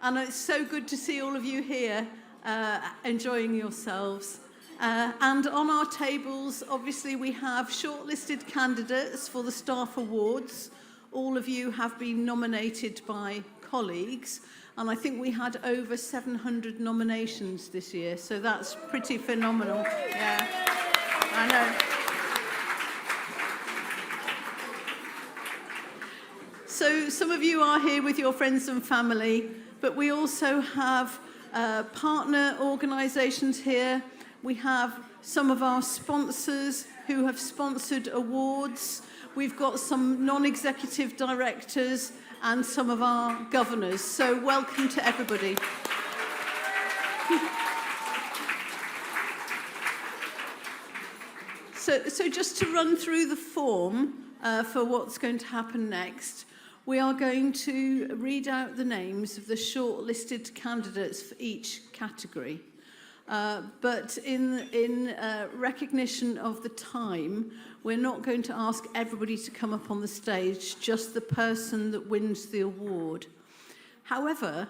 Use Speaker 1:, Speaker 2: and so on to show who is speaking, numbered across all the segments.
Speaker 1: And it's so good to see all of you here enjoying yourselves. And on our tables, obviously, we have shortlisted candidates for the Staff Awards. All of you have been nominated by colleagues, and I think we had over 700 nominations this year, so that's pretty phenomenal. Yeah, I know. So some of you are here with your friends and family, but we also have partner organisations here. We have some of our sponsors who have sponsored awards. We've got some non-executive directors and some of our governors. So welcome to everybody. So just to run through the form for what's going to happen next, we are going to read out the names of the shortlisted candidates for each category. But in recognition of the time, we're not going to ask everybody to come up on the stage, just the person that wins the award. However,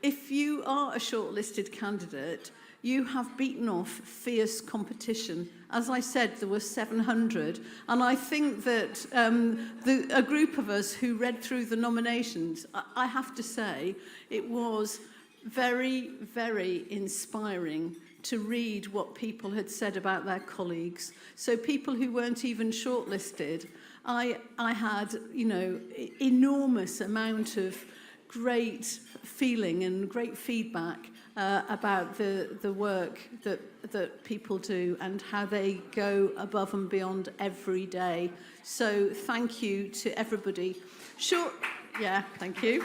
Speaker 1: if you are a shortlisted candidate, you have beaten off fierce competition. As I said, there were 700, and I think that a group of us who read through the nominations, I have to say, it was very, very inspiring to read what people had said about their colleagues. So people who weren't even shortlisted, I had, enormous amount of great feeling and great feedback about the work that people do and how they go above and beyond every day. So thank you to everybody. Yeah, thank you.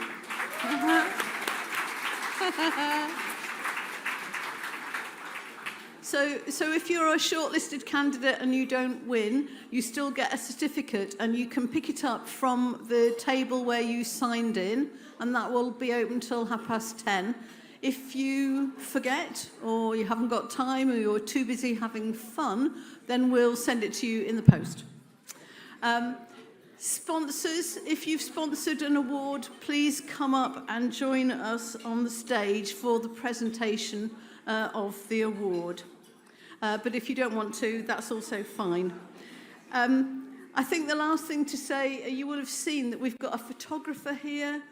Speaker 1: So if you're a shortlisted candidate and you don't win, you still get a certificate, and you can pick it up from the table where you signed in, and that will be open till 10:30. If you forget, or you haven't got time, or you're too busy having fun, then we'll send it to you in the post. Sponsors, if you've sponsored an award, please come up and join us on the stage for the presentation of the award. But if you don't want to, that's also fine. I think the last thing to say, you will have seen that we've got a photographer here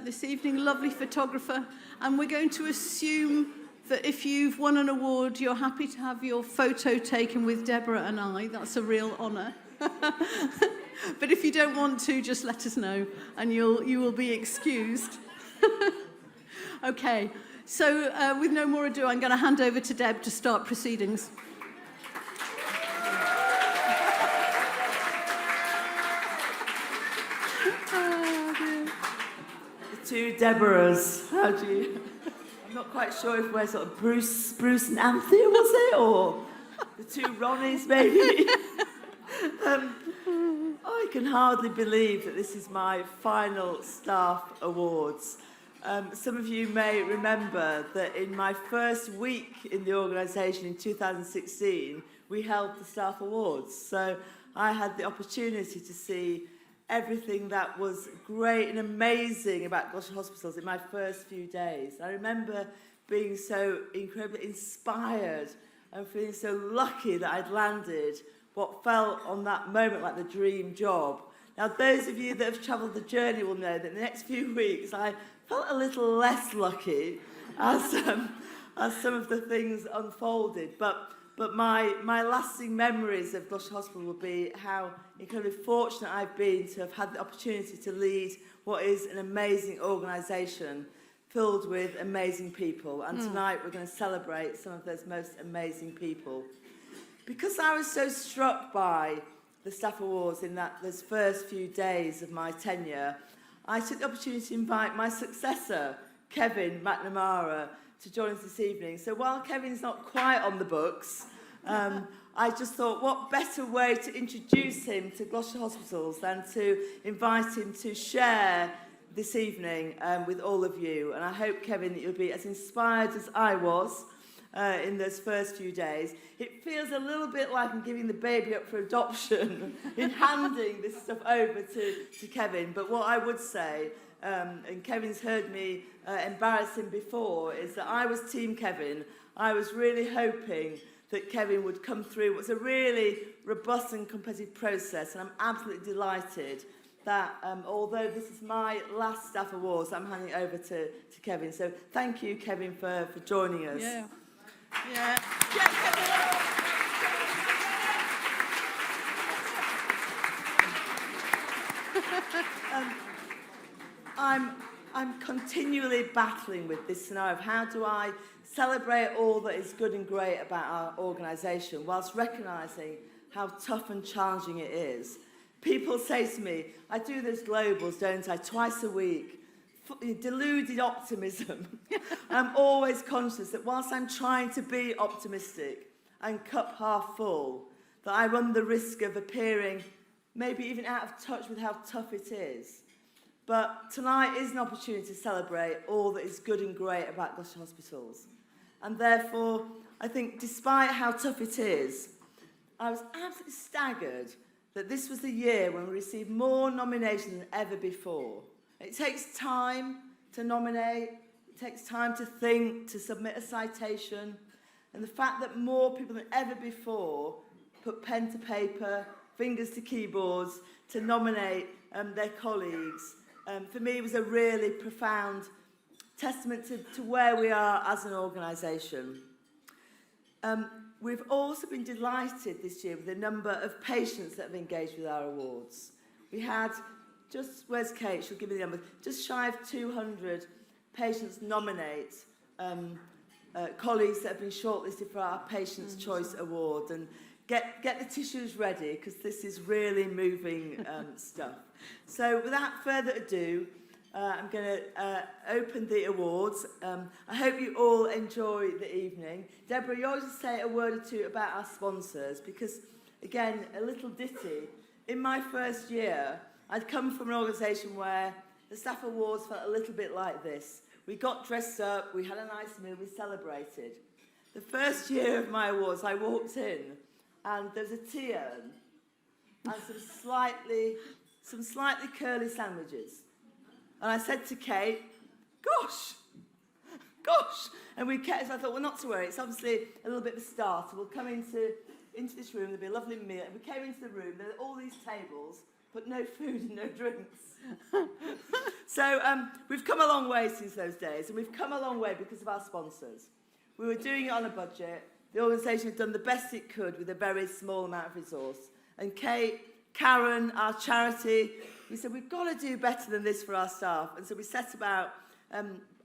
Speaker 1: this evening, lovely photographer, and we're going to assume that if you've won an award, you're happy to have your photo taken with Deborah and I. That's a real honour. But if you don't want to, just let us know, and you will be excused. Okay, so with no more ado, I'm going to hand over to Deb to start proceedings.
Speaker 2: The two Deborahs, how do you... I'm not quite sure if we're sort of Bruce and Anthea, was it? Or the two Ronnies, maybe? I can hardly believe that this is my final staff awards. Some of you may remember that in my first week in the organisation in 2016, we held the staff awards. So I had the opportunity to see everything that was great and amazing about Gloucestershire Hospitals in my first few days. I remember being so incredibly inspired and feeling so lucky that I'd landed what felt on that moment like the dream job. Now, those of you that have travelled the journey will know that in the next few weeks I felt a little less lucky as some of the things unfolded. But my lasting memories of Gloucestershire Hospital will be how incredibly fortunate I've been to have had the opportunity to lead what is an amazing organisation filled with amazing people. And tonight we're going to celebrate some of those most amazing people. Because I was so struck by the staff awards in those first few days of my tenure, I took the opportunity to invite my successor, Kevin McNamara, to join us this evening. So while Kevin's not quite on the books, I just thought, what better way to introduce him to Gloucestershire Hospitals than to invite him to share this evening with all of you. And I hope, Kevin, that you'll be as inspired as I was in those first few days. It feels a little bit like I'm giving the baby up for adoption in handing this stuff over to Kevin. But what I would say and Kevin's heard me embarrass him before, is that I was Team Kevin. I was really hoping that Kevin would come through what's a really robust and competitive process, and I'm absolutely delighted that although this is my last staff awards, I'm handing it over to Kevin. So thank you, Kevin, for joining us.
Speaker 1: Yeah. Yeah.
Speaker 2: I'm continually battling with this scenario of how do I celebrate all that is good and great about our organisation whilst recognising how tough and challenging it is. People say to me, I do those globals, don't I, twice a week, deluded optimism. I'm always conscious that whilst I'm trying to be optimistic and cup half full, that I run the risk of appearing maybe even out of touch with how tough it is. But tonight is an opportunity to celebrate all that is good and great about Gloucestershire hospitals. And therefore, I think despite how tough it is, I was absolutely staggered that this was the year when we received more nominations than ever before. It takes time to nominate, it takes time to think, to submit a citation, and the fact that more people than ever before put pen to paper, fingers to keyboards to nominate their colleagues, for me was a really profound testament to where we are as an organisation. We've also been delighted this year with the number of patients that have engaged with our awards. We had where's Kate? She'll give me the number. Just shy of 200 patients nominate colleagues that have been shortlisted for our Patients' Choice Award. And get the tissues ready, because this is really moving stuff. So without further ado, I'm going to open the awards. I hope you all enjoy the evening. Deborah, you always say a word or two about our sponsors, because, again, a little ditty. In my first year, I'd come from an organisation where the staff awards felt a little bit like this. We got dressed up, we had a nice meal, we celebrated. The first year of my awards, I walked in, and there was a tea urn and some slightly curly sandwiches. And I said to Kate, gosh. And we kept, so I thought, well, not to worry, it's obviously a little bit of a start. We'll come into this room, there'll be a lovely meal. And we came into the room, there were all these tables, but no food and no drinks. So we've come a long way since those days, and we've come a long way because of our sponsors. We were doing it on a budget. The organisation had done the best it could with a very small amount of resource. And Kate, Karen, our charity, we said, we've got to do better than this for our staff. And so we set about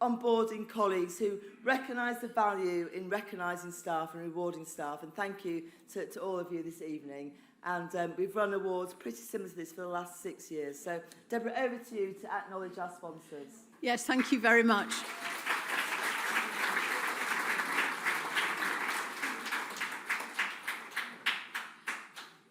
Speaker 2: onboarding colleagues who recognise the value in recognising staff and rewarding staff. And thank you to all of you this evening. And we've run awards pretty similar to this for the last 6 years. So, Deborah, over to you to acknowledge our sponsors.
Speaker 1: Yes, thank you very much.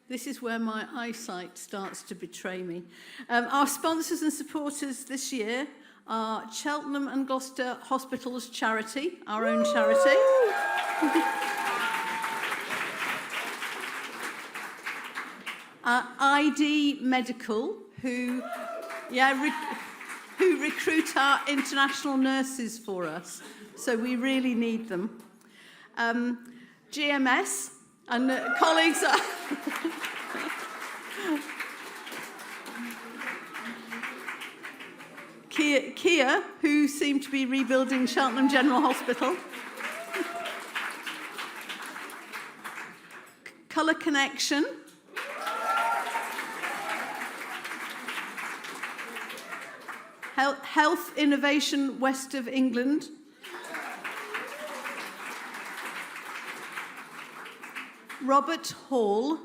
Speaker 1: This is where my eyesight starts to betray me. Our sponsors and supporters this year are Cheltenham and Gloucester Hospitals Charity, our own charity. ID Medical, who recruit our international nurses for us, so we really need them. GMS and colleagues are Kia, who seem to be rebuilding Cheltenham General Hospital. Colour Connection. Health Innovation West of England. Robert Hall.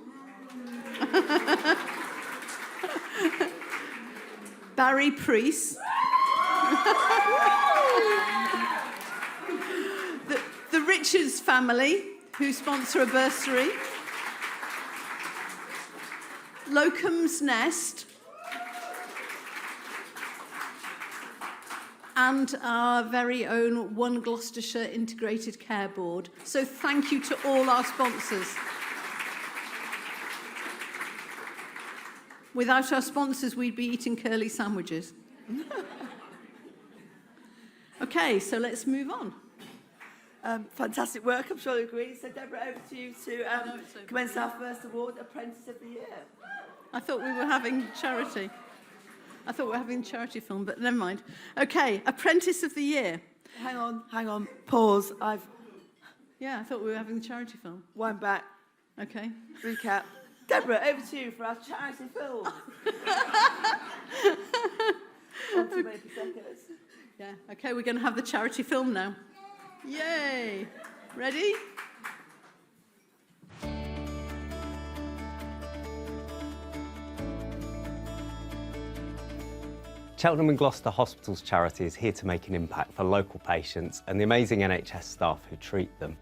Speaker 1: Barry Priest. the Richards family, who sponsor a bursary. Locum's Nest. And our very own One Gloucestershire Integrated Care Board. So thank you to all our sponsors. Without our sponsors, we'd be eating curly sandwiches. Okay, so let's move on.
Speaker 2: Fantastic work, I'm sure you agree. So Deborah, over to you to commence our first award, Apprentice of the Year.
Speaker 1: I thought we were having charity. I thought we were having a charity film, but never mind. Okay, Apprentice of the Year.
Speaker 2: Hang on, pause.
Speaker 1: Yeah, I thought we were having a charity film.
Speaker 2: Wind back,
Speaker 1: Okay.
Speaker 2: recap. Deborah, over to you for our charity film. On to make seconds.
Speaker 1: Yeah, okay, we're going to have the charity film now. Yay! Ready?
Speaker 3: Cheltenham and Gloucester Hospitals charity is here to make an impact for local patients and the amazing NHS staff who treat them.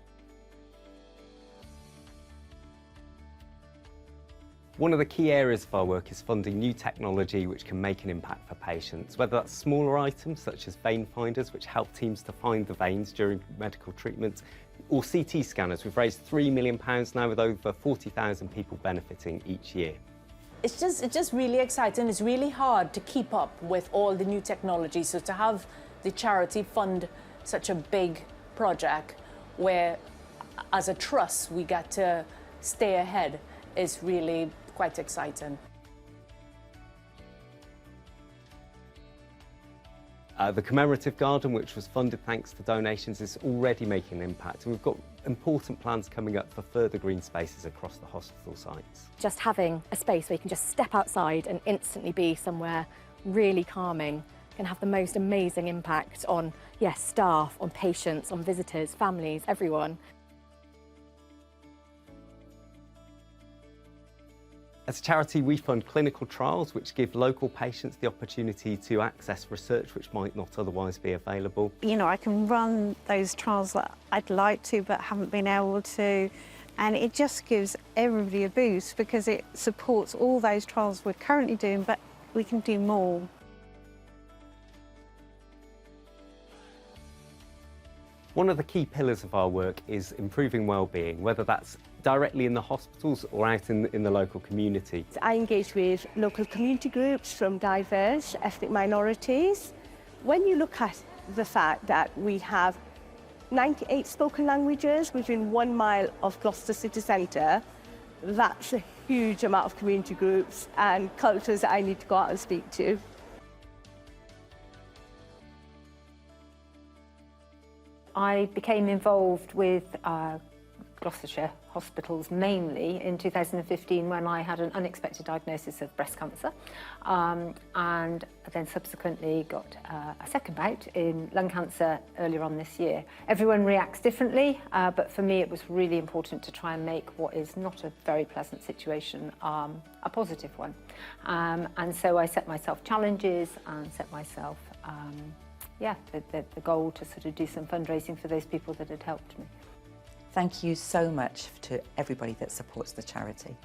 Speaker 3: One of the key areas of our work is funding new technology which can make an impact for patients, whether that's smaller items such as vein finders which help teams to find the veins during medical treatment, or CT scanners. We've raised £3 million now with over 40,000 people benefiting each year.
Speaker 4: It's just really exciting. It's really hard to keep up with all the new technology. So to have the charity fund such a big project where, as a trust, we get to stay ahead is really quite exciting.
Speaker 3: The commemorative garden, which was funded thanks to donations, is already making an impact, and we've got important plans coming up for further green spaces across the hospital sites.
Speaker 5: Just having a space where you can just step outside and instantly be somewhere really calming can have the most amazing impact on, yes, staff, on patients, on visitors, families, everyone.
Speaker 3: As a charity, we fund clinical trials which give local patients the opportunity to access research which might not otherwise be available.
Speaker 6: You know, I can run those trials that I'd like to but haven't been able to, and it just gives everybody a boost because it supports all those trials we're currently doing, but we can do more.
Speaker 3: One of the key pillars of our work is improving wellbeing, whether that's directly in the hospitals or out in the local community.
Speaker 7: I engage with local community groups from diverse ethnic minorities. When you look at the fact that we have 98 spoken languages within 1 mile of Gloucester city centre, that's a huge amount of community groups and cultures that I need to go out and speak to.
Speaker 8: I became involved with Gloucestershire hospitals mainly in 2015 when I had an unexpected diagnosis of breast cancer, and then subsequently got a second bout in lung cancer earlier on this year. Everyone reacts differently, but for me it was really important to try and make what is not a very pleasant situation a positive one. And so I set myself challenges and set myself the goal to sort of do some fundraising for those people that had helped me.
Speaker 9: Thank you so much to everybody that supports the charity.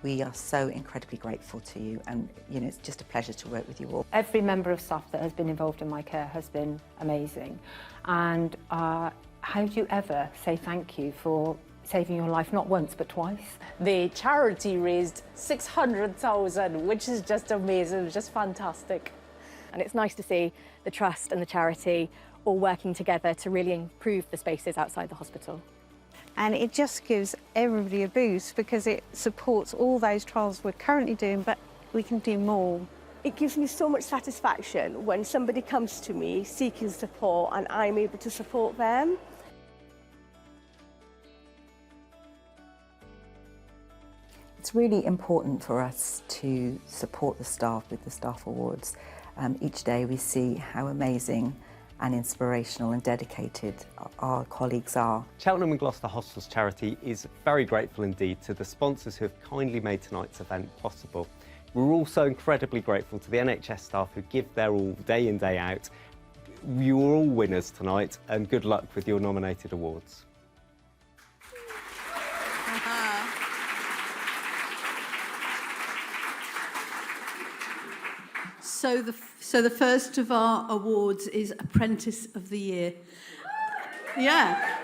Speaker 9: We are so incredibly grateful to you, and you know, it's just a pleasure to work with you all.
Speaker 8: Every member of staff that has been involved in my care has been amazing, and how do you ever say thank you for saving your life not once but twice?
Speaker 4: The charity raised 600,000, which is just amazing, just fantastic.
Speaker 5: And it's nice to see the trust and the charity all working together to really improve the spaces outside the hospital.
Speaker 6: And it just gives everybody a boost because it supports all those trials we're currently doing, but we can do more.
Speaker 7: It gives me so much satisfaction when somebody comes to me seeking support and I'm able to support them.
Speaker 9: It's really important for us to support the staff with the Staff Awards. Each day we see how amazing and inspirational and dedicated our colleagues are.
Speaker 3: Cheltenham and Gloucester Hospitals charity is very grateful indeed to the sponsors who have kindly made tonight's event possible. We're also incredibly grateful to the NHS staff who give their all day in, day out. You are all winners tonight, and good luck with your nominated awards.
Speaker 1: So the first of our awards is Apprentice of the Year. Yeah.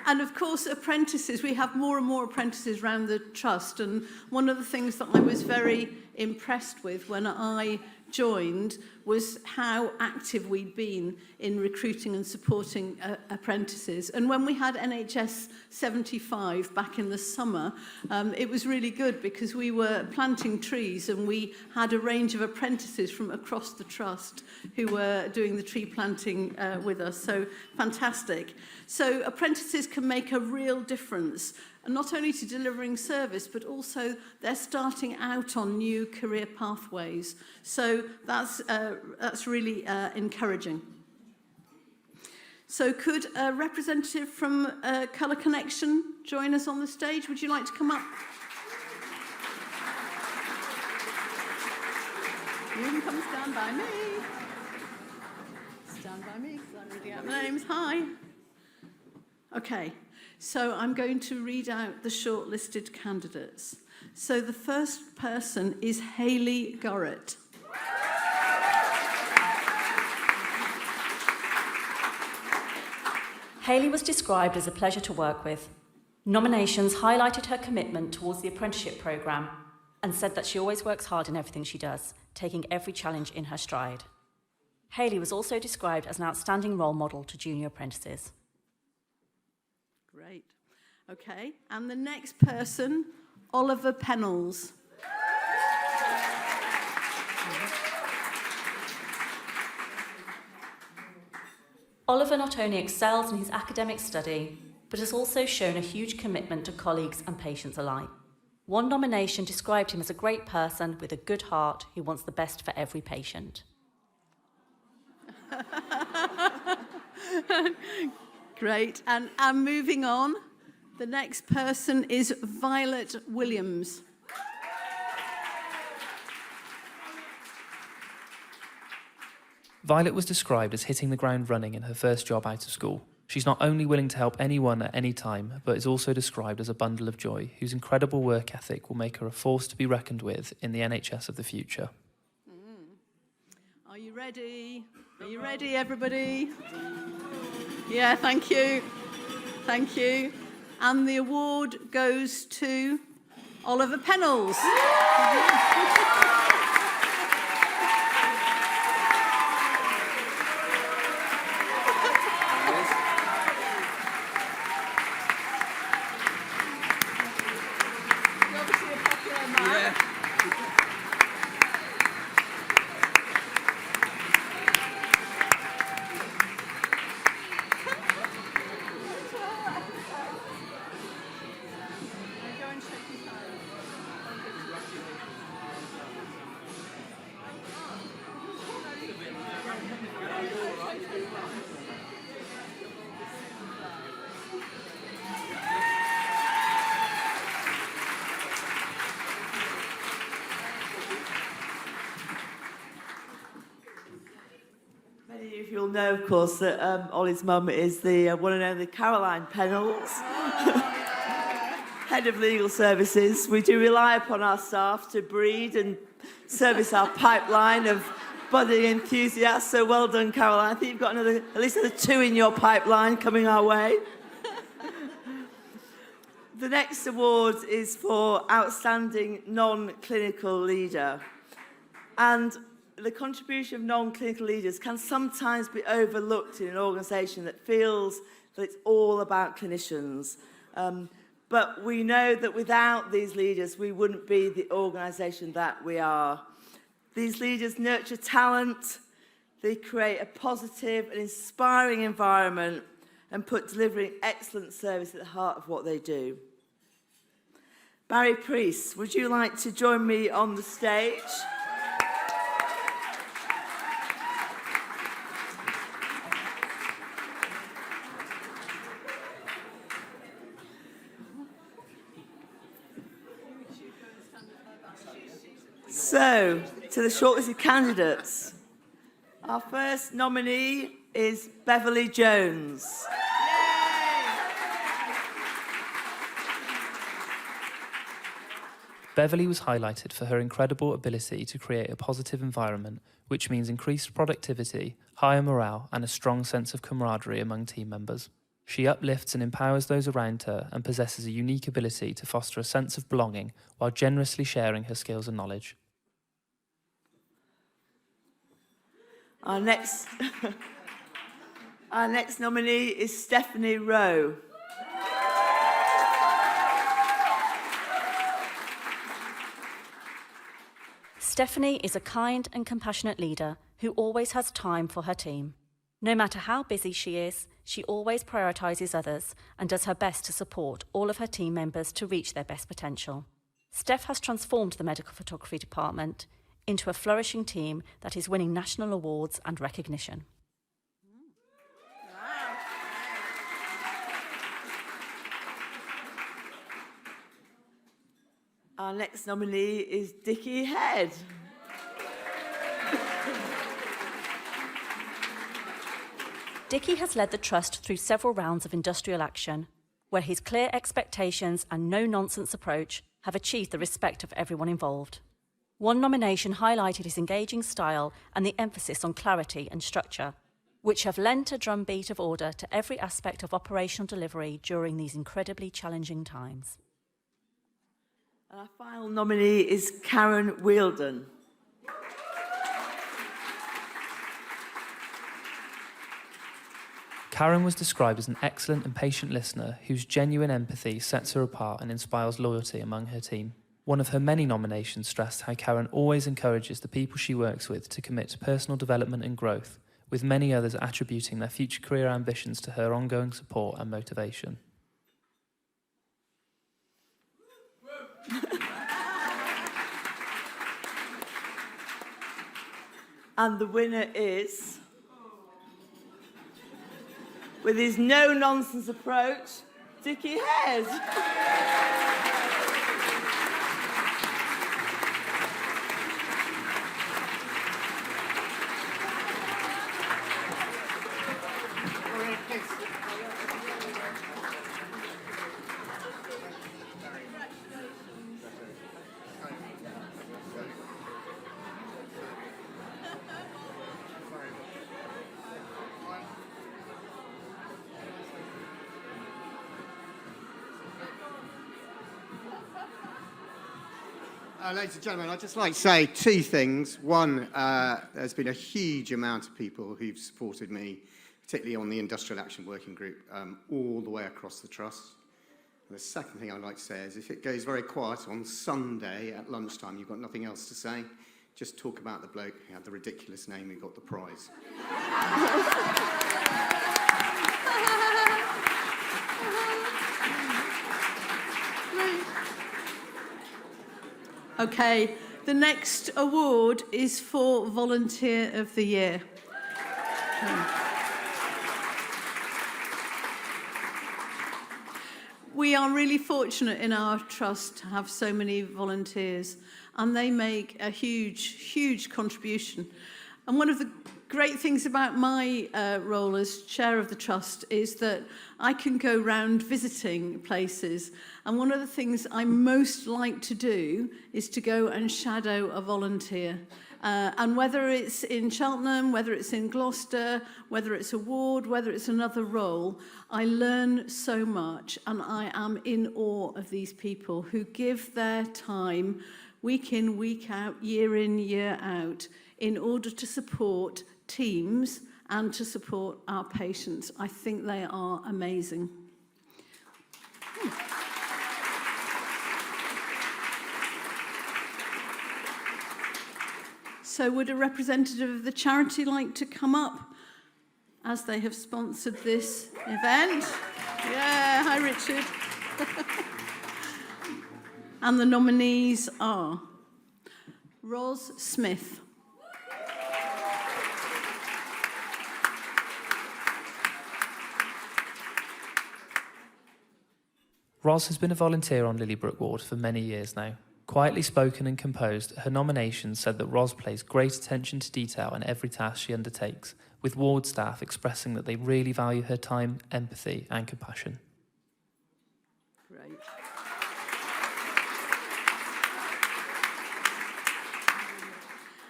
Speaker 1: And of course, apprentices, we have more and more apprentices around the trust. And one of the things that I was very impressed with when I joined was how active we'd been in recruiting and supporting apprentices. And when we had NHS 75 back in the summer, it was really good because we were planting trees and we had a range of apprentices from across the trust who were doing the tree planting with us. So fantastic. So apprentices can make a real difference, and not only to delivering service, but also they're starting out on new career pathways. So that's really encouraging. So could a representative from Colour Connection join us on the stage? Would you like to come up? You can come stand by me. Stand by me, because I'm reading out the names. Hi. Okay. So I'm going to read out the shortlisted candidates. So the first person is Hayley Gorrett.
Speaker 10: Hayley was described as a pleasure to work with. Nominations highlighted her commitment towards the apprenticeship programme and said that she always works hard in everything she does, taking every challenge in her stride. Hayley was also described as an outstanding role model to junior apprentices.
Speaker 1: Great. Okay, and the next person, Oliver Pennells.
Speaker 10: Oliver not only excels in his academic study, but has also shown a huge commitment to colleagues and patients alike. One nomination described him as a great person with a good heart who wants the best for every patient.
Speaker 1: Great, and moving on, the next person is Violet Williams.
Speaker 11: Violet was described as hitting the ground running in her first job out of school. She's not only willing to help anyone at any time, but is also described as a bundle of joy, whose incredible work ethic will make her a force to be reckoned with in the NHS of the future.
Speaker 1: Are you ready? Are you ready, everybody? Yeah, thank you. Thank you. And the award goes to Oliver Pennells.
Speaker 2: You'll know, of course, that Ollie's mum is the one and only Caroline Pennells, Head of Legal Services. We do rely upon our staff to breed and service our pipeline of budding enthusiasts. So well done, Caroline. I think you've got at least another 2 in your pipeline coming our way. The next award is for Outstanding Non-Clinical Leader. And the contribution of non-clinical leaders can sometimes be overlooked in an organisation that feels that it's all about clinicians. But we know that without these leaders, we wouldn't be the organisation that we are. These leaders nurture talent, they create a positive and inspiring environment and put delivering excellent service at the heart of what they do. Barry Priest, would you like to join me on the stage? So, to the shortlisted candidates. Our first nominee is Beverly Jones.
Speaker 11: Beverly was highlighted for her incredible ability to create a positive environment, which means increased productivity, higher morale, and a strong sense of camaraderie among team members. She uplifts and empowers those around her and possesses a unique ability to foster a sense of belonging while generously sharing her skills and knowledge.
Speaker 2: Our next, our next nominee is Stephanie Rowe.
Speaker 10: Stephanie is a kind and compassionate leader who always has time for her team. No matter how busy she is, she always prioritises others and does her best to support all of her team members to reach their best potential. Steph has transformed the medical photography department into a flourishing team that is winning national awards and recognition.
Speaker 2: Our next nominee is Dickie Head.
Speaker 10: Dickie has led the Trust through several rounds of industrial action, where his clear expectations and no-nonsense approach have achieved the respect of everyone involved. One nomination highlighted his engaging style and the emphasis on clarity and structure, which have lent a drumbeat of order to every aspect of operational delivery during these incredibly challenging times.
Speaker 2: Our final nominee is Karen Wheeldon.
Speaker 11: Karen was described as an excellent and patient listener whose genuine empathy sets her apart and inspires loyalty among her team. One of her many nominations stressed how Karen always encourages the people she works with to commit to personal development and growth, with many others attributing their future career ambitions to her ongoing support and motivation.
Speaker 2: And the winner is, with his no-nonsense approach, Dickie Head.
Speaker 12: Ladies and gentlemen, I'd just like to say two things. One, there's been a huge amount of people who've supported me, particularly on the Industrial Action Working Group, all the way across the Trust. And the second thing I'd like to say is if it goes very quiet on Sunday at lunchtime, you've got nothing else to say, just talk about the bloke who had the ridiculous name who got the prize.
Speaker 1: Okay, the next award is for Volunteer of the Year. We are really fortunate in our trust to have so many volunteers, and they make a huge, huge contribution. And one of the great things about my role as chair of the trust is that I can go round visiting places, and one of the things I most like to do is to go and shadow a volunteer. And whether it's in Cheltenham, whether it's in Gloucester, whether it's a ward, whether it's another role, I learn so much, and I am in awe of these people who give their time week in, week out, year in, year out, in order to support teams and to support our patients. I think they are amazing. So would a representative of the charity like to come up, as they have sponsored this event? Yeah, hi Richard. And the nominees are Ros Smith,
Speaker 11: Ros has been a volunteer on Lilliebrook Ward for many years now. Quietly spoken and composed, her nomination said that Ros pays great attention to detail in every task she undertakes, with ward staff expressing that they really value her time, empathy and compassion.
Speaker 1: Great.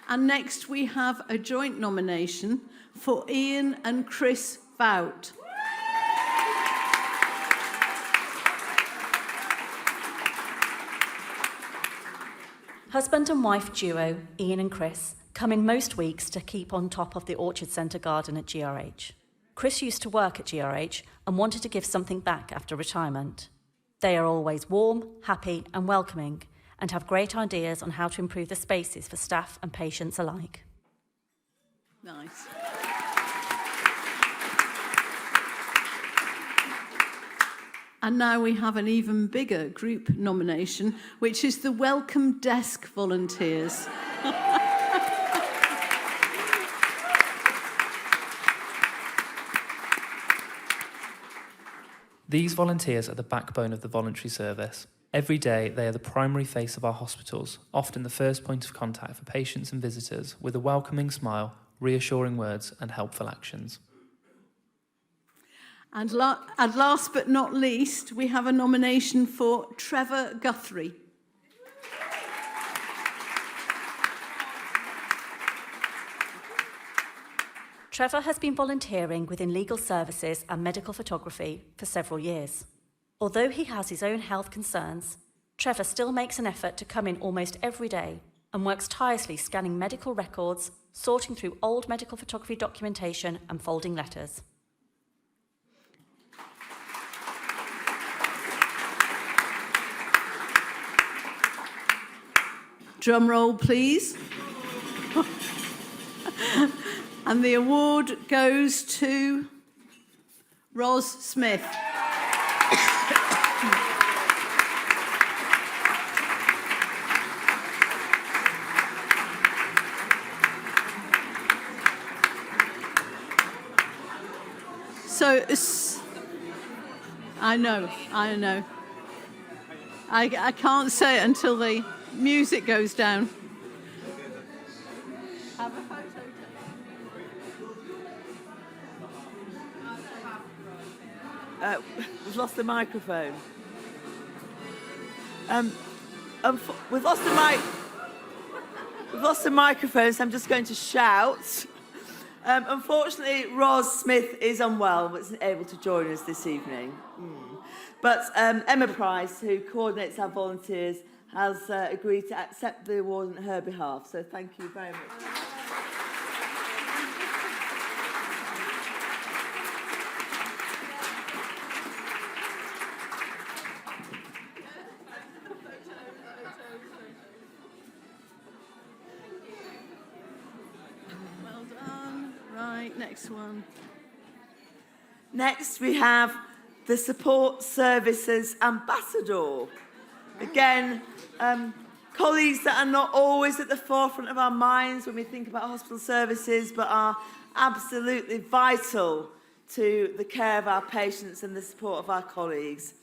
Speaker 1: And next we have a joint nomination for Ian and Chris Vout.
Speaker 10: Husband and wife duo, Ian and Chris, come in most weeks to keep on top of the Orchard Centre garden at GRH. Chris used to work at GRH and wanted to give something back after retirement. They are always warm, happy and welcoming and have great ideas on how to improve the spaces for staff and patients alike.
Speaker 1: Nice. And now we have an even bigger group nomination, which is the Welcome Desk Volunteers.
Speaker 11: These volunteers are the backbone of the voluntary service. Every day, they are the primary face of our hospitals, often the first point of contact for patients and visitors, with a welcoming smile, reassuring words and helpful actions.
Speaker 1: And last but not least, we have a nomination for Trevor Guthrie.
Speaker 10: Trevor has been volunteering within legal services and medical photography for several years. Although he has his own health concerns, Trevor still makes an effort to come in almost every day and works tirelessly scanning medical records, sorting through old medical photography documentation and folding letters.
Speaker 1: Drum roll, please. And the award goes to Ros Smith. So, I know. I can't say it until the music goes down. Have a photo.
Speaker 2: We've lost the microphone. We've lost the microphone, so I'm just going to shout. Unfortunately, Ros Smith is unwell, but isn't able to join us this evening. But Emma Price, who coordinates our volunteers, has agreed to accept the award on her behalf. So thank you very much.
Speaker 1: Well done. Right, next one.
Speaker 2: Next, we have the Support Services Ambassador. Again, colleagues that are not always at the forefront of our minds when we think about hospital services, but are absolutely vital to the care of our patients and the support of our colleagues.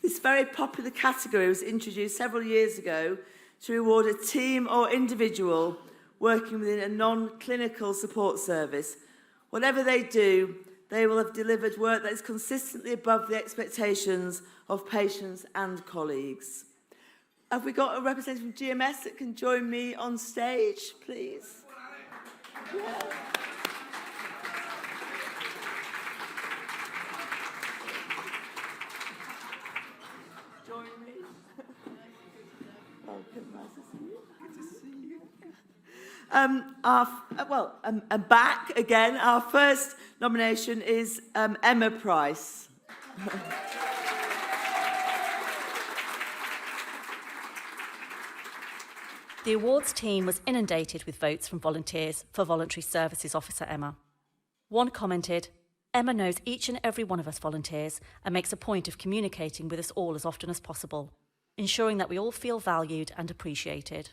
Speaker 2: This very popular category was introduced several years ago to reward a team or individual working within a non-clinical support service. Whatever they do, they will have delivered work that is consistently above the expectations of patients and colleagues. Have we got a representative from GMS that can join me on stage, please? Yeah. Join me. Welcome, nice to see you. Good to see you. And back again. Our first nomination is Emma Price.
Speaker 10: The awards team was inundated with votes from volunteers for Voluntary Services Officer Emma. One commented, "Emma knows each and every one of us volunteers and makes a point of communicating with us all as often as possible, ensuring that we all feel valued and appreciated."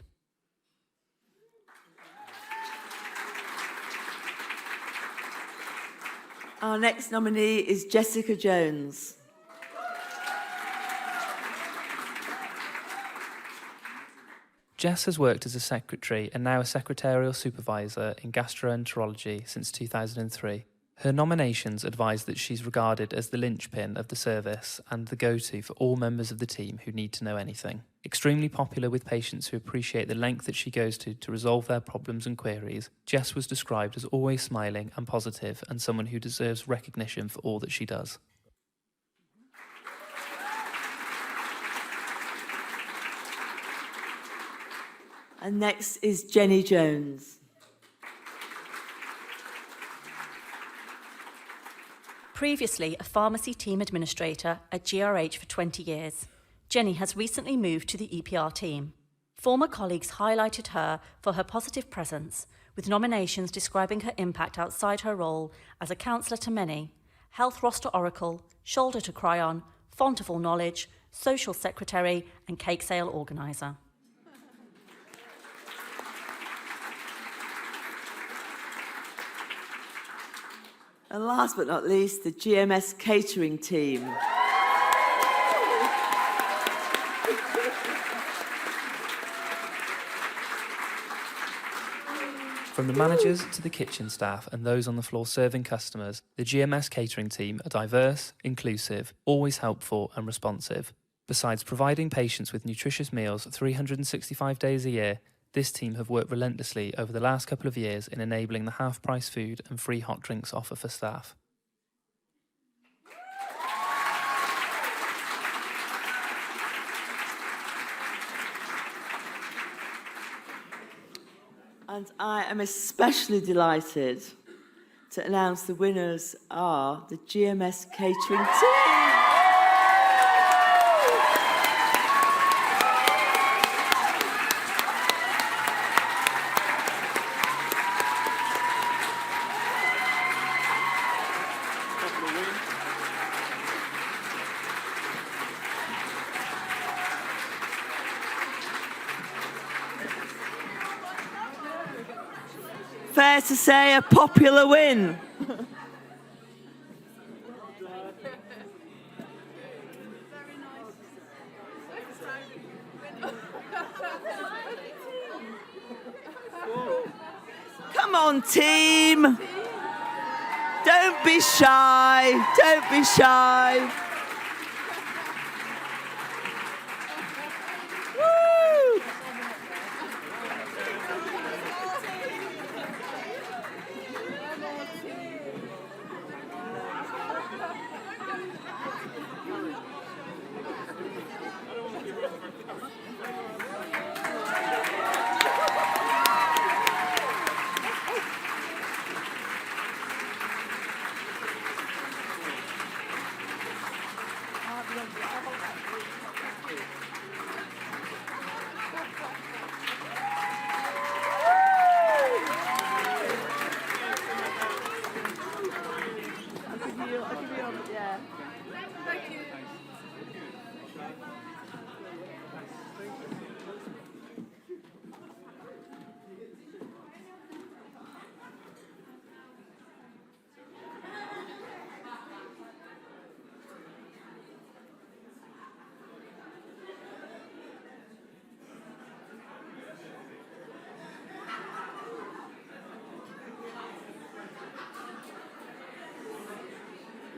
Speaker 2: Our next nominee is Jessica Jones.
Speaker 11: Jess has worked as a secretary and now a secretarial supervisor in gastroenterology since 2003. Her nominations advise that she's regarded as the linchpin of the service and the go-to for all members of the team who need to know anything. Extremely popular with patients who appreciate the length that she goes to resolve their problems and queries, Jess was described as always smiling and positive and someone who deserves recognition for all that she does.
Speaker 2: And next is Jenny Jones.
Speaker 10: Previously a pharmacy team administrator at GRH for 20 years, Jenny has recently moved to the EPR team. Former colleagues highlighted her for her positive presence, with nominations describing her impact outside her role as a counsellor to many, health roster oracle, shoulder to cry on, font of all knowledge, social secretary and cake sale organiser.
Speaker 2: And last but not least, the GMS catering team.
Speaker 11: From the managers to the kitchen staff and those on the floor serving customers, the GMS catering team are diverse, inclusive, always helpful and responsive. Besides providing patients with nutritious meals 365 days a year, this team have worked relentlessly over the last couple of years in enabling the half-price food and free hot drinks offer for staff.
Speaker 2: And I am especially delighted to announce the winners are the GMS catering team. Fair to say, a popular win. Come on, team. Don't be shy. Don't be shy. Woo!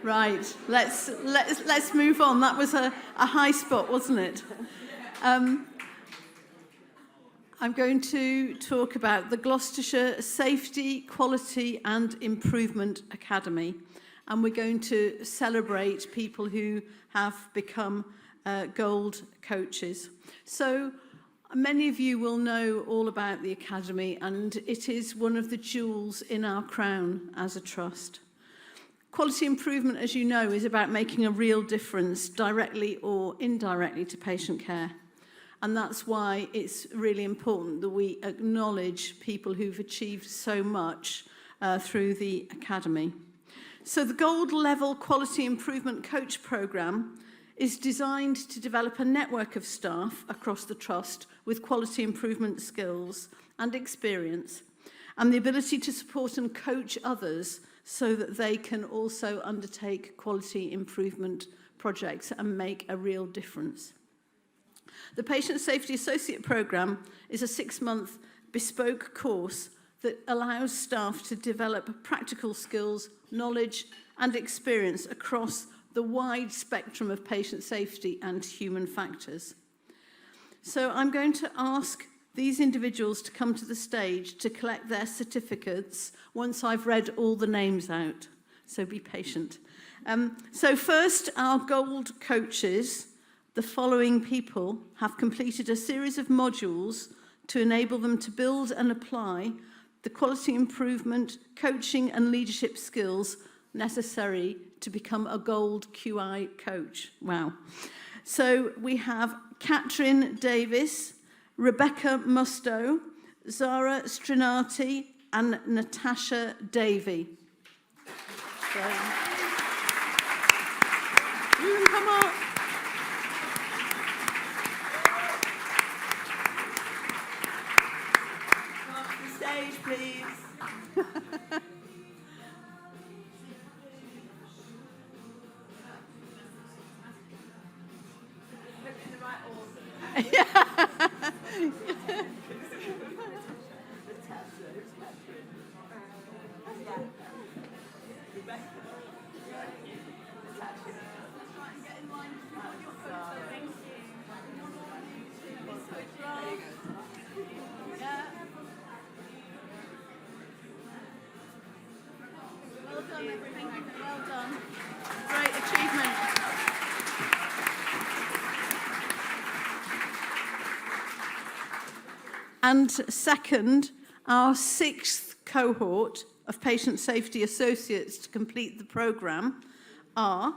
Speaker 1: Right, let's move on. That was a high spot, wasn't it? I'm going to talk about the Gloucestershire Safety, Quality and Improvement Academy. And we're going to celebrate people who have become gold coaches. So many of you will know all about the Academy, and it is one of the jewels in our crown as a trust. Quality improvement, as you know, is about making a real difference directly or indirectly to patient care. And that's why it's really important that we acknowledge people who've achieved so much through the Academy. So the Gold Level Quality Improvement Coach Programme is designed to develop a network of staff across the Trust with quality improvement skills and experience, and the ability to support and coach others so that they can also undertake quality improvement projects and make a real difference. The Patient Safety Associate Programme is a 6-month bespoke course that allows staff to develop practical skills, knowledge and experience across the wide spectrum of patient safety and human factors. So I'm going to ask these individuals to come to the stage to collect their certificates once I've read all the names out. So be patient. So first, our gold coaches, the following people have completed a series of modules to enable them to build and apply the quality improvement, coaching and leadership skills necessary to become a gold QI coach. Wow. So we have Catherine Davis, Rebecca Musto, Zara Strinati, and Natasha Davey. So, you can come up.
Speaker 2: Come up to the stage, please.
Speaker 1: Well done, everything. Well done. Great achievement. And second, our 6th cohort of patient safety associates to complete the programme are,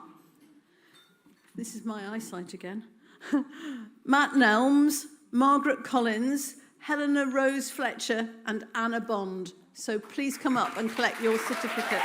Speaker 1: this is my eyesight again, Matt Nelms, Margaret Collins, Helena Rose Fletcher, and Anna Bond. So please come up and collect your certificates.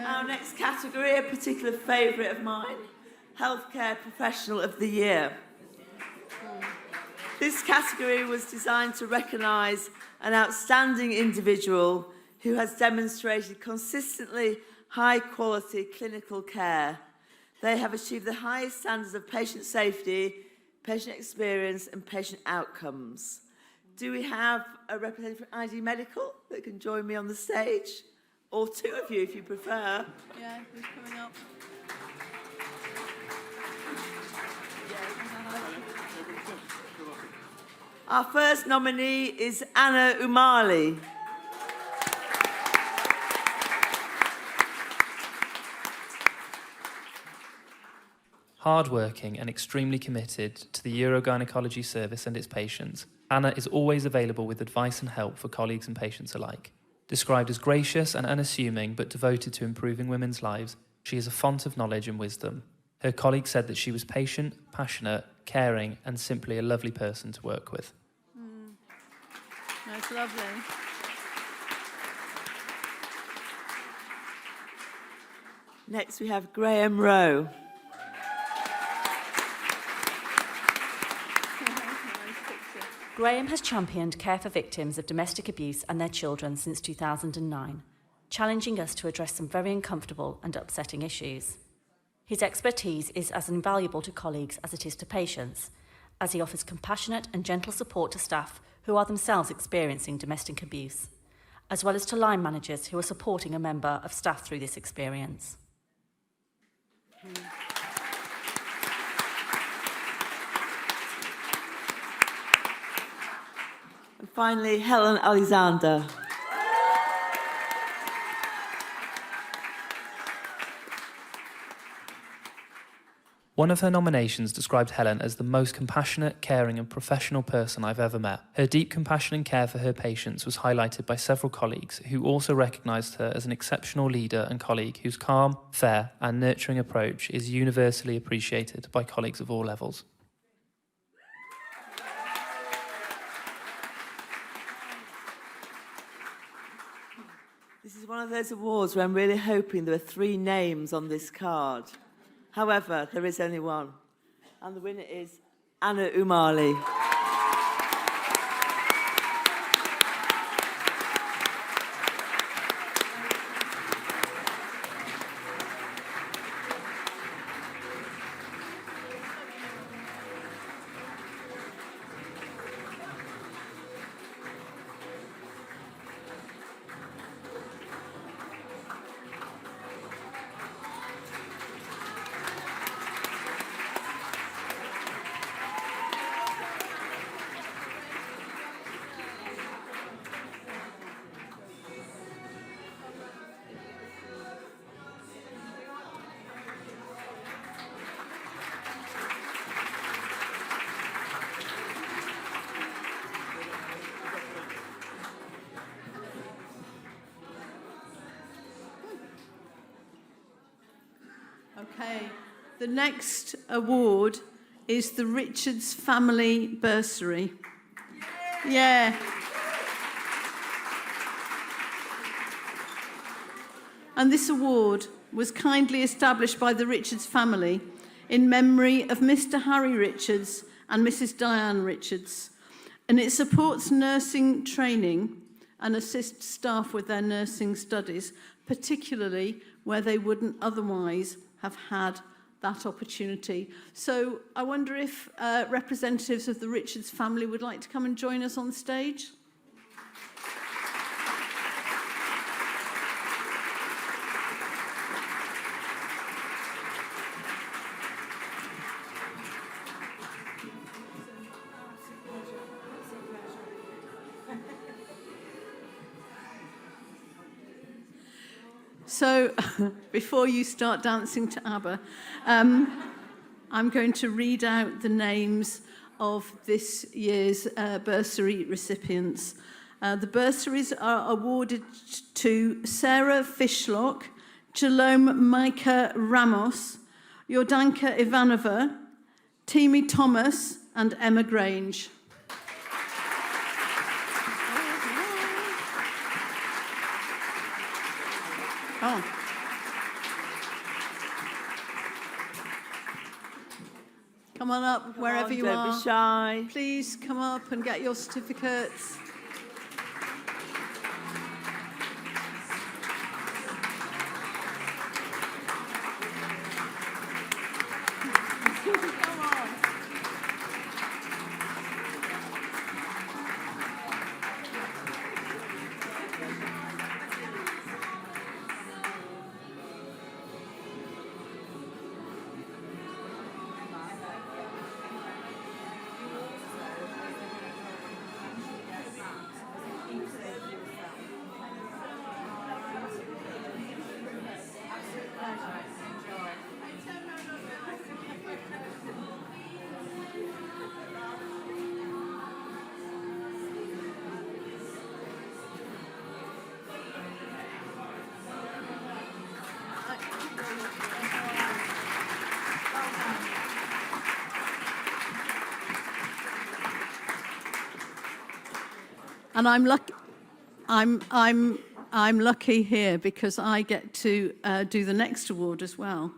Speaker 2: Our next category, a particular favourite of mine, Healthcare Professional of the Year. This category was designed to recognise an outstanding individual who has demonstrated consistently high-quality clinical care. They have achieved the highest standards of patient safety, patient experience and patient outcomes. Do we have a representative from ID Medical that can join me on the stage? Or two of you, if you prefer.
Speaker 1: Yeah, who's coming up?
Speaker 2: Our first nominee is Anna Umali.
Speaker 11: Hardworking and extremely committed to the urogynecology service and its patients, Anna is always available with advice and help for colleagues and patients alike. Described as gracious and unassuming but devoted to improving women's lives, she is a font of knowledge and wisdom. Her colleagues said that she was patient, passionate, caring and simply a lovely person to work with.
Speaker 1: That's lovely.
Speaker 2: Next we have Graham Rowe.
Speaker 10: Graham has championed care for victims of domestic abuse and their children since 2009, challenging us to address some very uncomfortable and upsetting issues. His expertise is as invaluable to colleagues as it is to patients, as he offers compassionate and gentle support to staff who are themselves experiencing domestic abuse, as well as to line managers who are supporting a member of staff through this experience.
Speaker 2: And finally, Helen Alexander.
Speaker 11: One of her nominations described Helen as the most compassionate, caring and professional person I've ever met. Her deep compassion and care for her patients was highlighted by several colleagues who also recognised her as an exceptional leader and colleague whose calm, fair and nurturing approach is universally appreciated by colleagues of all levels.
Speaker 2: This is one of those awards where I'm really hoping there are 3 names on this card. However, there is only one. And the winner is Anna Umali.
Speaker 1: Okay, the next award is the Richards Family Bursary. Yeah. And this award was kindly established by the Richards family in memory of Mr. Harry Richards and Mrs. Diane Richards. And it supports nursing training and assists staff with their nursing studies, particularly where they wouldn't otherwise have had that opportunity. So I wonder if representatives of the Richards family would like to come and join us on stage. So, before you start dancing to ABBA, I'm going to read out the names of this year's bursary recipients. The bursaries are awarded to Sarah Fishlock, Jerome Micah Ramos, Jordanka Ivanova, Timi Thomas, and Emma Grange. Oh. Come on up, wherever you are.
Speaker 2: Don't be shy.
Speaker 1: Please come up and get your certificates. Come on. And I'm lucky. I'm lucky here because I get to do the next award as well,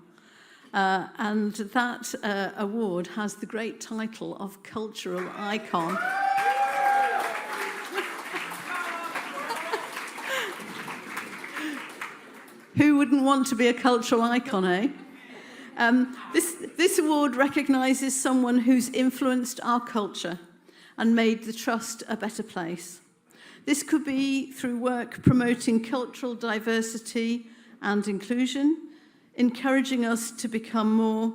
Speaker 1: and that award has the great title of Cultural Icon. Who wouldn't want to be a cultural icon, eh? This award recognises someone who's influenced our culture and made the Trust a better place. This could be through work promoting cultural diversity and inclusion, encouraging us to become more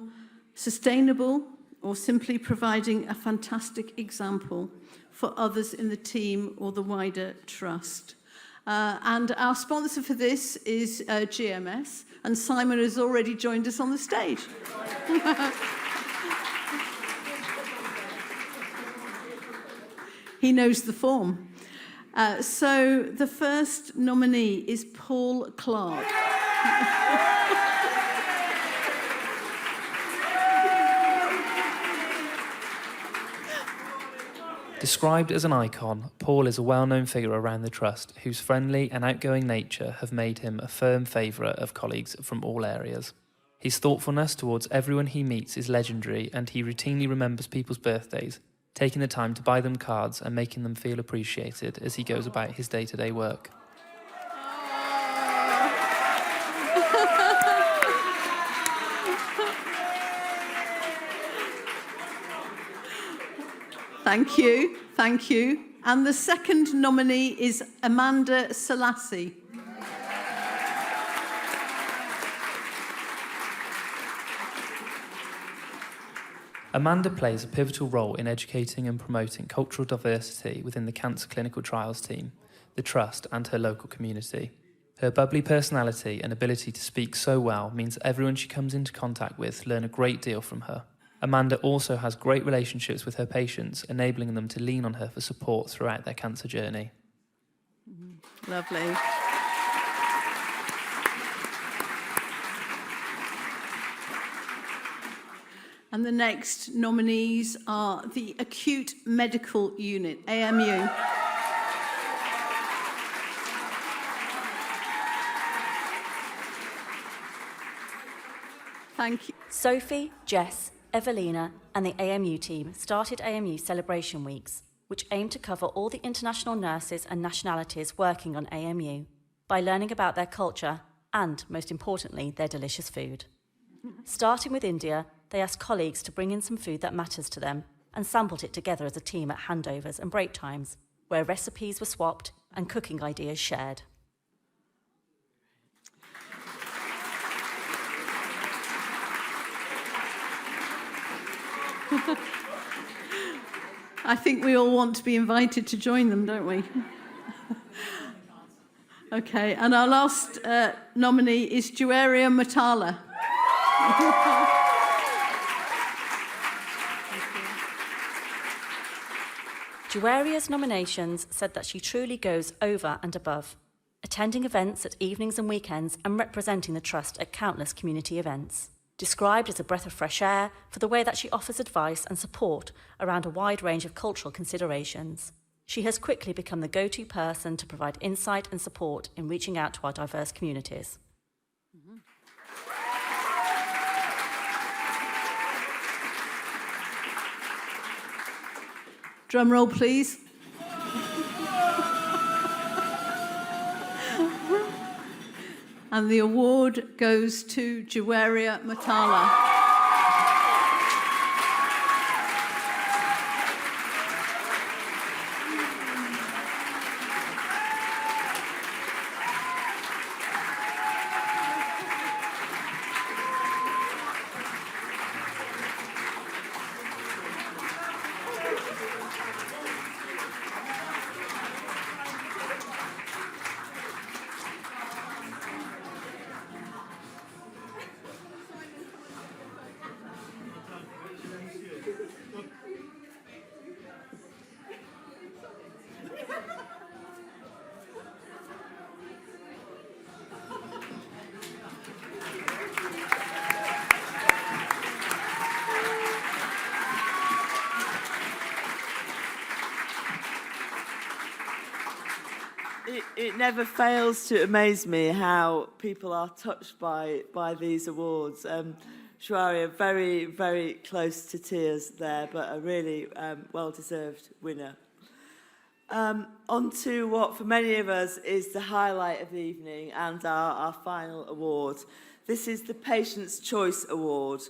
Speaker 1: sustainable, or simply providing a fantastic example for others in the team or the wider Trust. And our sponsor for this is GMS, and Simon has already joined us on the stage. He knows the form. So the first nominee is Paul Clark.
Speaker 11: Described as an icon, Paul is a well-known figure around the Trust whose friendly and outgoing nature have made him a firm favourite of colleagues from all areas. His thoughtfulness towards everyone he meets is legendary, and he routinely remembers people's birthdays, taking the time to buy them cards and making them feel appreciated as he goes about his day-to-day work.
Speaker 1: Thank you, thank you. And the second nominee is Amanda Selassie.
Speaker 11: Amanda plays a pivotal role in educating and promoting cultural diversity within the Cancer Clinical Trials team, the Trust, and her local community. Her bubbly personality and ability to speak so well means everyone she comes into contact with learn a great deal from her. Amanda also has great relationships with her patients, enabling them to lean on her for support throughout their cancer journey.
Speaker 1: Lovely. And the next nominees are the Acute Medical Unit, AMU. Thank you.
Speaker 10: Sophie, Jess, Evelina and the AMU team started AMU Celebration Weeks, which aim to cover all the international nurses and nationalities working on AMU by learning about their culture and, most importantly, their delicious food. Starting with India, they asked colleagues to bring in some food that matters to them and sampled it together as a team at handovers and break times, where recipes were swapped and cooking ideas shared.
Speaker 1: I think we all want to be invited to join them, don't we? Okay, and our last nominee is Juaria Matala.
Speaker 10: Juaria's nominations said that she truly goes over and above, attending events at evenings and weekends and representing the Trust at countless community events. Described as a breath of fresh air for the way that she offers advice and support around a wide range of cultural considerations. She has quickly become the go-to person to provide insight and support in reaching out to our diverse communities.
Speaker 1: Drum roll, please. And the award goes to Juaria Matala.
Speaker 2: It never fails to amaze me how people are touched by these awards. Shwaria, very, very close to tears there, but a really well-deserved winner. On to what for many of us is the highlight of the evening and our final award. This is the Patient's Choice Award.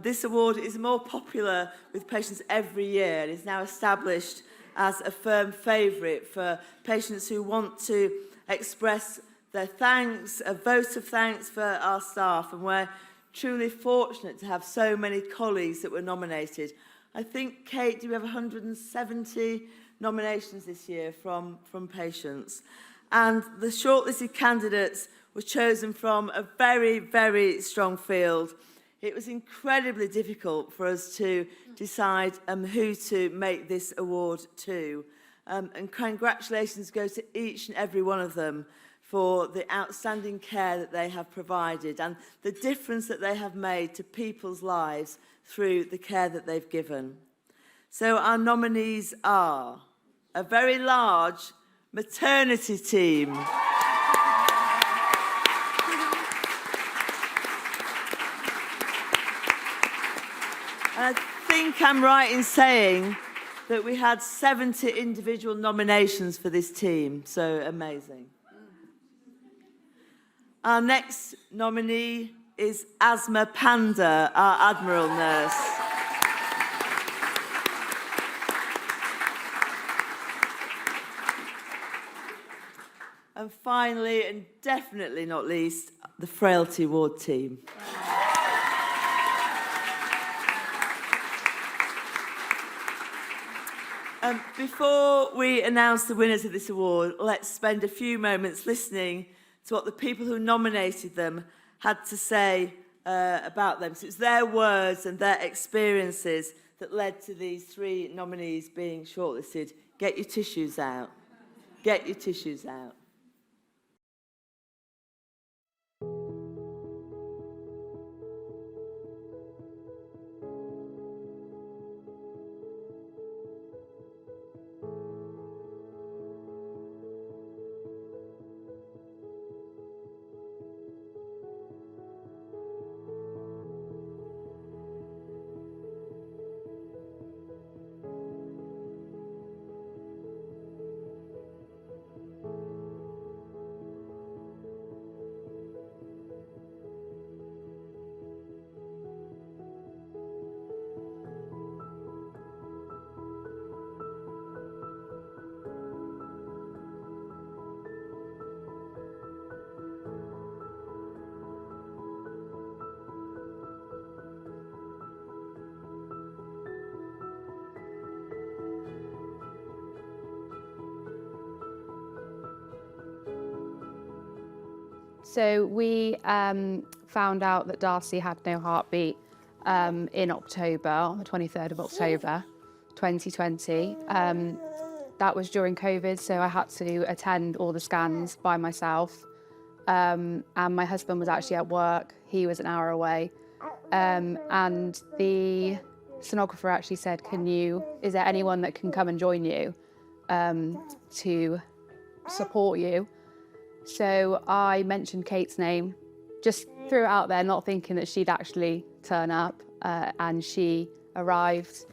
Speaker 2: This award is more popular with patients every year and is now established as a firm favourite for patients who want to express their thanks, a vote of thanks for our staff, and we're truly fortunate to have so many colleagues that were nominated. I think, Kate, do we have 170 nominations this year from patients? And the shortlisted candidates were chosen from a very, very strong field. It was incredibly difficult for us to decide who to make this award to. And congratulations go to each and every one of them for the outstanding care that they have provided and the difference that they have made to people's lives through the care that they've given. So our nominees are a very large maternity team. And I think I'm right in saying that we had 70 individual nominations for this team, so amazing. Our next nominee is Asma Panda, our Admiral nurse. And finally, and definitely not least, the Frailty Ward team. Before we announce the winners of this award, let's spend a few moments listening to what the people who nominated them had to say about them. So it's their words and their experiences that led to these three nominees being shortlisted. Get your tissues out. Get your tissues out.
Speaker 13: So we found out that Darcy had no heartbeat in October, on the 23rd of October, 2020. That was during COVID, so I had to attend all the scans by myself. And my husband was actually at work. He was an hour away. And the sonographer actually said, is there anyone that can come and join you to support you? So I mentioned Kate's name, just threw it out there, not thinking that she'd actually turn up. And she arrived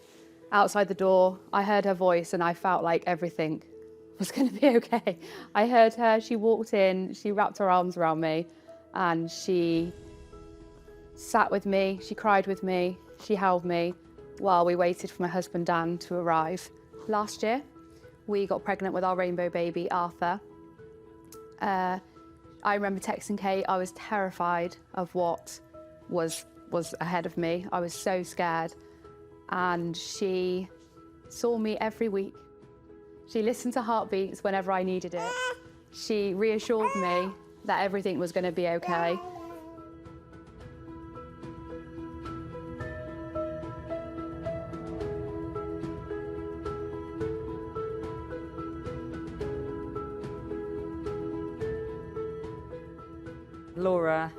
Speaker 13: outside the door. I heard her voice and I felt like everything was going to be okay. I heard her, she walked in, she wrapped her arms around me and she sat with me, she cried with me, she held me while we waited for my husband Dan to arrive. Last year, we got pregnant with our rainbow baby, Arthur. I remember texting Kate, I was terrified of what was ahead of me. I was so scared. And she saw me every week. She listened to heartbeats whenever I needed it. She reassured me that everything was going to be okay.
Speaker 14: Laura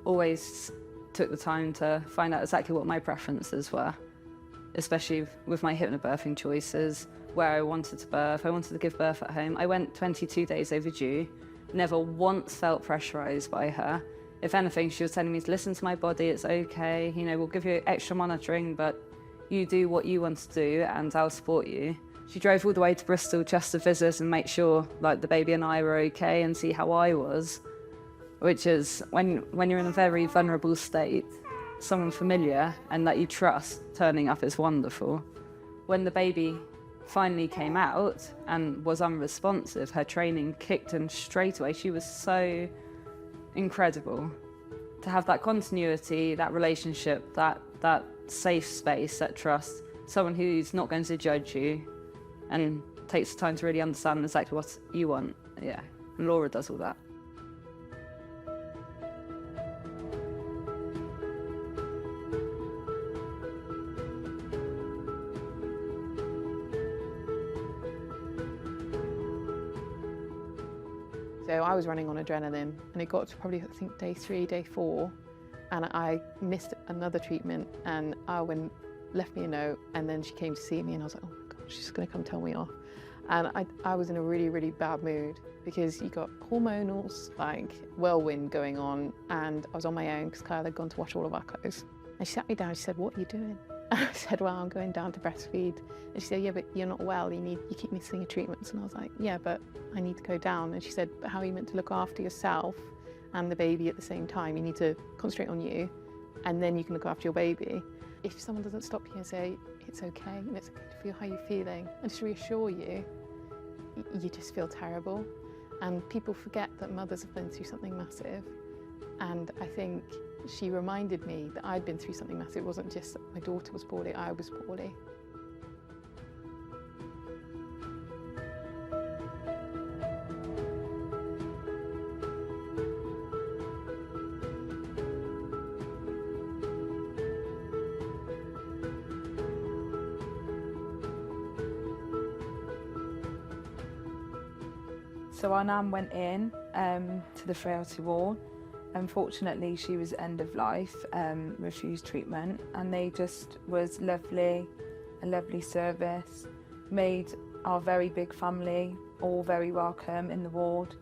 Speaker 14: always took the time to find out exactly what my preferences were, especially with my hypnobirthing choices, where I wanted to birth. I wanted to give birth at home. I went 22 days overdue, never once felt pressurized by her. If anything, she was telling me to listen to my body, it's okay, you know, we'll give you extra monitoring, but you do what you want to do and I'll support you. She drove all the way to Bristol just to visit and make sure like the baby and I were okay and see how I was, which is when you're in a very vulnerable state, someone familiar and that you trust turning up is wonderful. When the baby finally came out and was unresponsive, her training kicked in straight away. She was so incredible. To have that continuity, that relationship, that safe space, that trust, someone who's not going to judge you and takes the time to really understand exactly what you want. Yeah, and Laura does all that.
Speaker 15: So I was running on adrenaline and it got to probably, I think, day 3, day 4, and I missed another treatment and Arwen left me a note and then she came to see me and I was like, oh my God, she's going to come tell me off. And I was in a really, really bad mood because you got hormonal, like, whirlwind going on, and I was on my own because Kyle had gone to wash all of our clothes. And she sat me down, she said, what are you doing? And I said, well, I'm going down to breastfeed. And she said, yeah, but you're not well, you keep missing your treatments. And I was like, yeah, but I need to go down. And she said, but how are you meant to look after yourself and the baby at the same time? You need to concentrate on you, and then you can look after your baby. If someone doesn't stop you and say, it's okay, and it's okay to feel how you're feeling, and just reassure you, you just feel terrible. And people forget that mothers have been through something massive. And I think she reminded me that I'd been through something massive. It wasn't just that my daughter was poorly, I was poorly.
Speaker 16: So our nan went in to the frailty ward. Unfortunately, she was end of life, refused treatment, and they just was lovely, a lovely service, made our very big family all very welcome in the ward,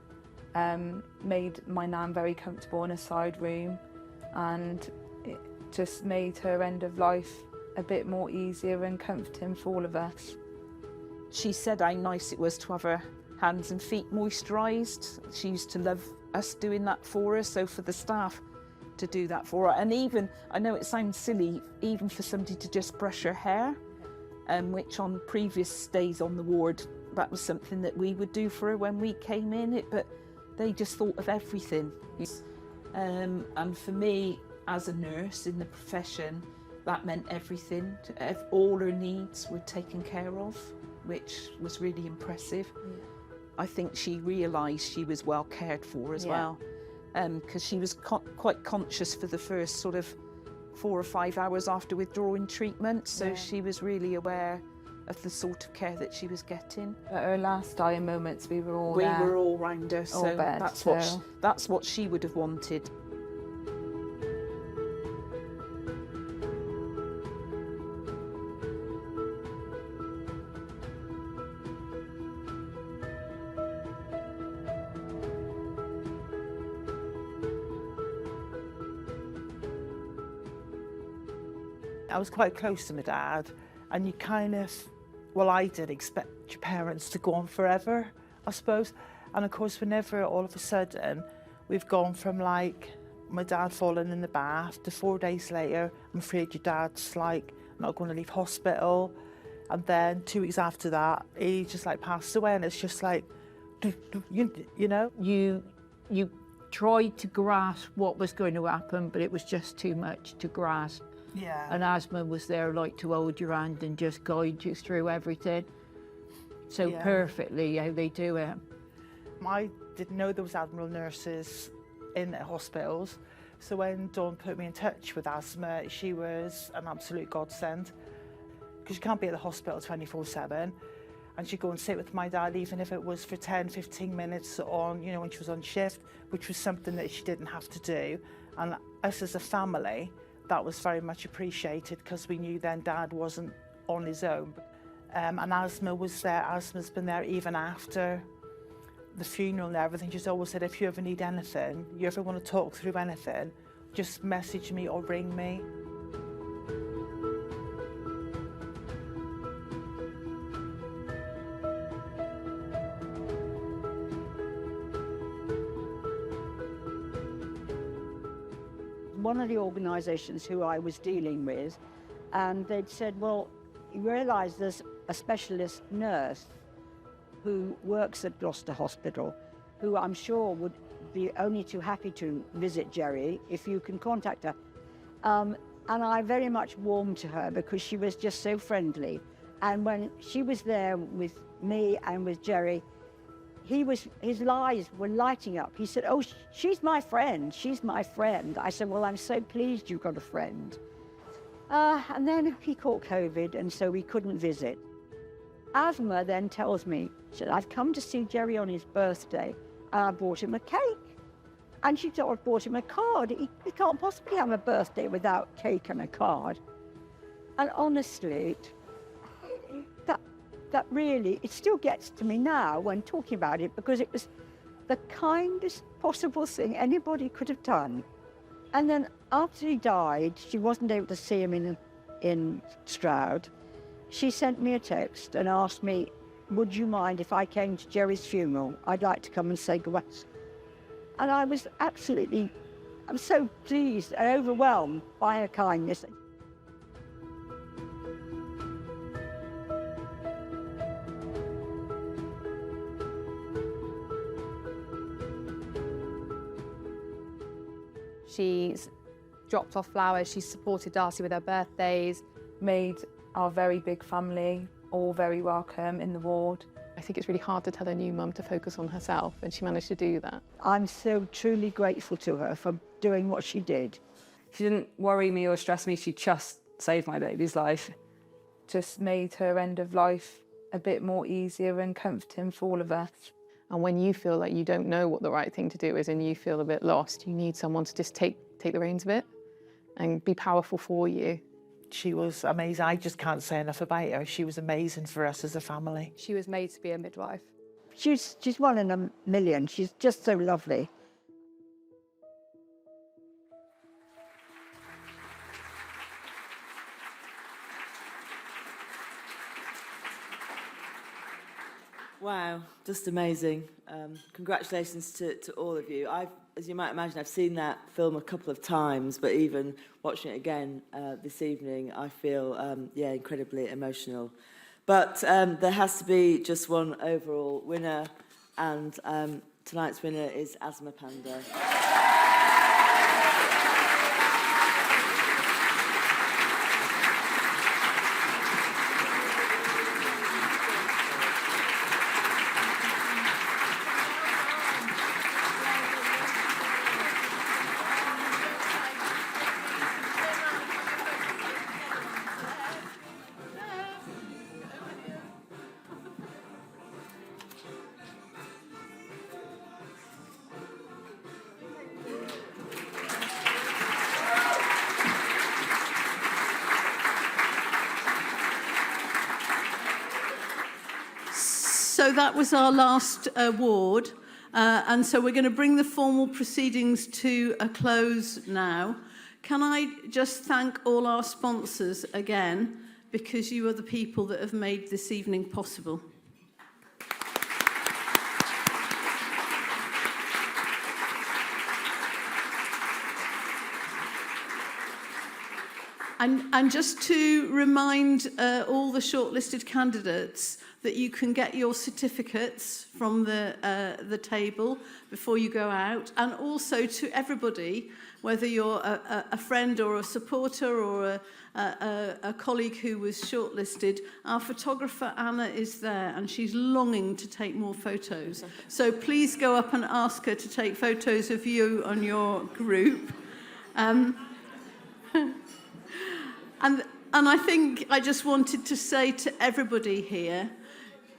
Speaker 16: made my nan very comfortable in a side room, and it just made her end of life a bit more easier and comforting for all of us.
Speaker 17: She said how nice it was to have her hands and feet moisturised. She used to love us doing that for her, so for the staff to do that for her. And even, I know it sounds silly, even for somebody to just brush her hair, which on previous days on the ward, that was something that we would do for her when we came in, but they just thought of everything. And for me, as a nurse in the profession, that meant everything. All her needs were taken care of, which was really impressive. I think she realised she was well cared for as well. because she was quite conscious for the first sort of 4 or 5 hours after withdrawing treatment, so she was really aware of the sort of care that she was getting.
Speaker 16: At her last dying moments, we were all there.
Speaker 17: We were all round her, so
Speaker 16: bed,
Speaker 17: that's what she would have wanted.
Speaker 18: I was quite close to my dad, and you kind of, well, I did expect your parents to go on forever, I suppose. And of course, whenever all of a sudden we've gone from like my dad falling in the bath to 4 days later, I'm afraid your dad's like not going to leave hospital. And then 2 weeks after that, he just like passed away, and it's just like, you know?
Speaker 19: You tried to grasp what was going to happen, but it was just too much to grasp.
Speaker 18: Yeah.
Speaker 19: And Asma was there like to hold your hand and just guide you through everything. So perfectly how they do it.
Speaker 18: I didn't know there was Admiral nurses in hospitals. So when Dawn put me in touch with Asma, she was an absolute godsend. Because you can't be at the hospital 24/7. And she'd go and sit with my dad, even if it was for 10, 15 minutes on, you know, when she was on shift, which was something that she didn't have to do. And us as a family, that was very much appreciated, because we knew then Dad wasn't on his own. And Asma was there. Asma's been there even after the funeral and everything. She's always said, if you ever need anything, you ever want to talk through anything, just message me or ring me.
Speaker 20: One of the organisations who I was dealing with, and they'd said, well, you realise there's a specialist nurse who works at Gloucester Hospital, who I'm sure would be only too happy to visit Jerry if you can contact her. And I very much warmed to her because she was just so friendly. And when she was there with me and with Jerry, his eyes were lighting up. He said, oh, she's my friend, she's my friend. I said, well, I'm so pleased you've got a friend. And then he caught COVID, and so we couldn't visit. Asma then tells me, she said, I've come to see Jerry on his birthday, and I bought him a cake. And she thought I bought him a card. He can't possibly have a birthday without cake and a card. And honestly, that really, it still gets to me now when talking about it, because it was the kindest possible thing anybody could have done. And then after he died, she wasn't able to see him in Stroud. She sent me a text and asked me, would you mind if I came to Jerry's funeral? I'd like to come and say goodbye. And I was I'm so pleased and overwhelmed by her kindness.
Speaker 13: She's dropped off flowers, she's supported Darcy with her birthdays.
Speaker 16: Made our very big family all very welcome in the ward.
Speaker 13: I think it's really hard to tell a new mum to focus on herself, and she managed to do that.
Speaker 20: I'm so truly grateful to her for doing what she did.
Speaker 14: She didn't worry me or stress me, she just saved my baby's life.
Speaker 16: Just made her end of life a bit more easier and comforting for all of us.
Speaker 13: And when you feel like you don't know what the right thing to do is and you feel a bit lost, you need someone to just take the reins of it and be powerful for you.
Speaker 18: She was amazing. I just can't say enough about her. She was amazing for us as a family.
Speaker 13: She was made to be a midwife.
Speaker 20: She's one in a million. She's just so lovely.
Speaker 2: Wow, just amazing. Congratulations to all of you. As you might imagine, I've seen that film a couple of times, but even watching it again this evening, I feel, incredibly emotional. But there has to be just one overall winner, and tonight's winner is Asma Panda.
Speaker 1: So that was our last award. And so we're going to bring the formal proceedings to a close now. Can I just thank all our sponsors again, because you are the people that have made this evening possible. And just to remind all the shortlisted candidates that you can get your certificates from the table before you go out, and also to everybody, whether you're a friend or a supporter or a colleague who was shortlisted, our photographer Anna is there and she's longing to take more photos. So please go up and ask her to take photos of you and your group. And I think I just wanted to say to everybody here,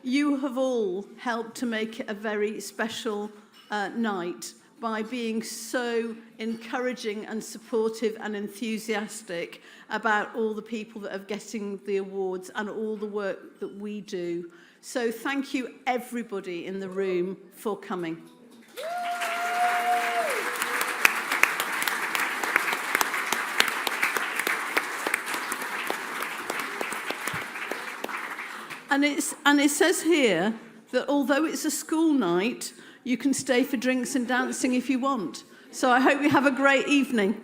Speaker 1: you have all helped to make it a very special night by being so encouraging and supportive and enthusiastic about all the people that are getting the awards and all the work that we do. So thank you everybody in the room for coming. And it says here that although it's a school night, you can stay for drinks and dancing if you want. So I hope you have a great evening.